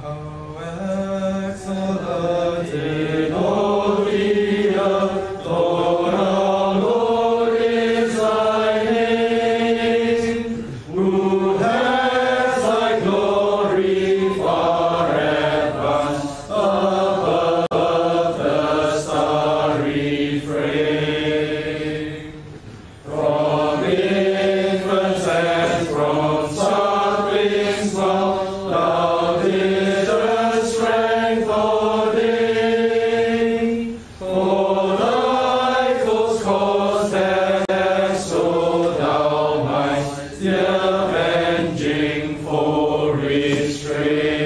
How excellent in all the earth, Lord our Lord, is thy name, who has thy glory far advanced above the starry frame. From infants and from sucklings small, thou didst strength ordain. For thy foes caused and so thou mightst the avenging foe restrain.